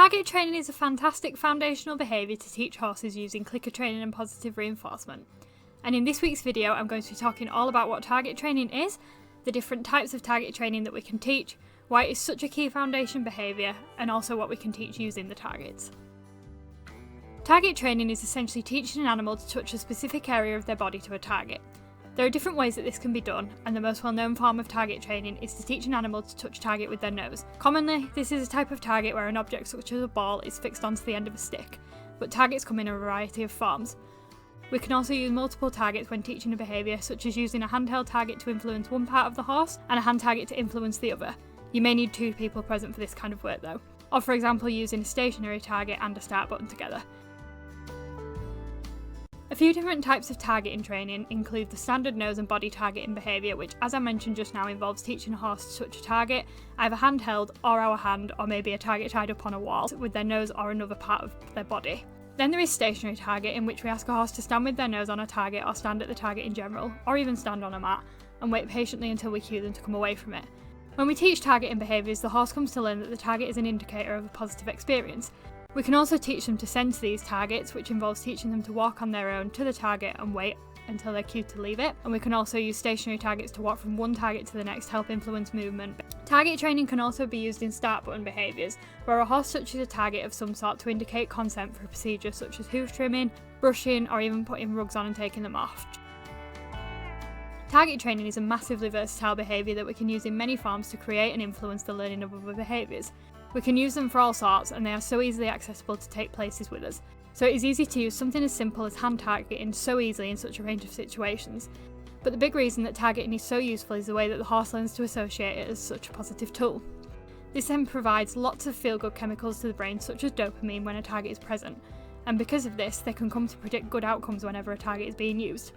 Target training is a fantastic foundational behaviour to teach horses using clicker training and positive reinforcement. And in this week's video, I'm going to be talking all about what target training is, the different types of target training that we can teach, why it is such a key foundation behaviour, and also what we can teach using the targets. Target training is essentially teaching an animal to touch a specific area of their body to a target. There are different ways that this can be done, and the most well-known form of target training is to teach an animal to touch a target with their nose. Commonly, this is a type of target where an object such as a ball is fixed onto the end of a stick, but targets come in a variety of forms. We can also use multiple targets when teaching a behaviour, such as using a handheld target to influence one part of the horse and a hand target to influence the other. You may need two people present for this kind of work though, or for example using a stationary target and a start button together. A few different types of targeting training include the standard nose and body targeting behaviour, which as I mentioned just now involves teaching a horse to touch a target, either handheld or our hand, or maybe a target tied up on a wall with their nose or another part of their body. Then there is stationary target, in which we ask a horse to stand with their nose on a target or stand at the target in general, or even stand on a mat, and wait patiently until we cue them to come away from it. When we teach targeting behaviours, the horse comes to learn that the target is an indicator of a positive experience. We can also teach them to sense these targets, which involves teaching them to walk on their own to the target and wait until they're cued to leave it. And we can also use stationary targets to walk from one target to the next to help influence movement. Target training can also be used in start button behaviours, where a horse touches a target of some sort to indicate consent for a procedure such as hoof trimming, brushing, or even putting rugs on and taking them off. Target training is a massively versatile behaviour that we can use in many forms to create and influence the learning of other behaviours. We can use them for all sorts, and they are so easily accessible to take places with us. So it is easy to use something as simple as hand targeting so easily in such a range of situations. But the big reason that targeting is so useful is the way that the horse learns to associate it as such a positive tool. This then provides lots of feel-good chemicals to the brain, such as dopamine, when a target is present. And because of this, they can come to predict good outcomes whenever a target is being used.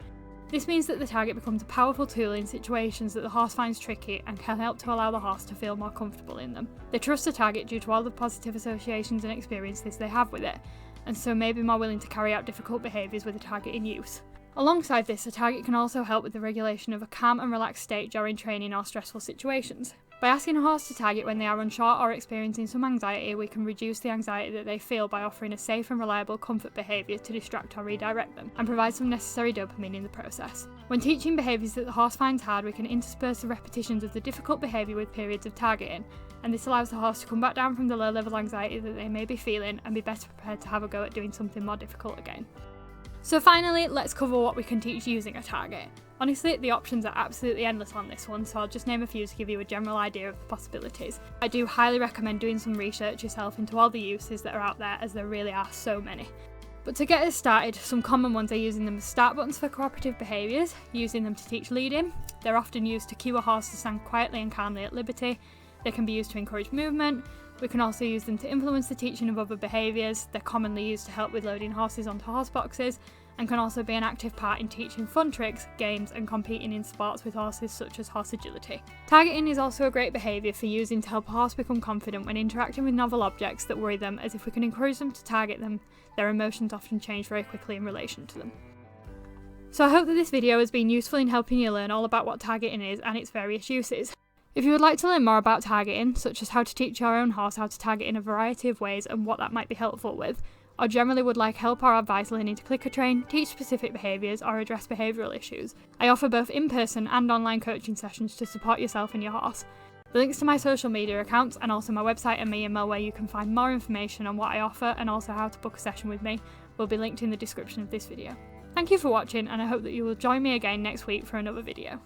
This means that the target becomes a powerful tool in situations that the horse finds tricky and can help to allow the horse to feel more comfortable in them. They trust the target due to all the positive associations and experiences they have with it, and so may be more willing to carry out difficult behaviours with a target in use. Alongside this, a target can also help with the regulation of a calm and relaxed state during training or stressful situations. By asking a horse to target when they are unsure or experiencing some anxiety, we can reduce the anxiety that they feel by offering a safe and reliable comfort behaviour to distract or redirect them, and provide some necessary dopamine in the process. When teaching behaviours that the horse finds hard, we can intersperse the repetitions of the difficult behaviour with periods of targeting, and this allows the horse to come back down from the low level anxiety that they may be feeling and be better prepared to have a go at doing something more difficult again. So finally, let's cover what we can teach using a target. Honestly, the options are absolutely endless on this one, so I'll just name a few to give you a general idea of the possibilities. I do highly recommend doing some research yourself into all the uses that are out there, as there really are so many. But to get us started, some common ones are using them as start buttons for cooperative behaviours, using them to teach leading. They're often used to cue a horse to stand quietly and calmly at liberty. They can be used to encourage movement. We can also use them to influence the teaching of other behaviours. They're commonly used to help with loading horses onto horse boxes, and can also be an active part in teaching fun tricks, games, and competing in sports with horses such as horse agility. Targeting is also a great behaviour for using to help a horse become confident when interacting with novel objects that worry them, as if we can encourage them to target them, their emotions often change very quickly in relation to them. So I hope that this video has been useful in helping you learn all about what targeting is and its various uses. If you would like to learn more about targeting, such as how to teach your own horse how to target in a variety of ways and what that might be helpful with, or generally would like help or advice learning to clicker train, teach specific behaviours, or address behavioural issues, I offer both in-person and online coaching sessions to support yourself and your horse. The links to my social media accounts and also my website and me email, where you can find more information on what I offer and also how to book a session with me, will be linked in the description of this video. Thank you for watching, and I hope that you will join me again next week for another video.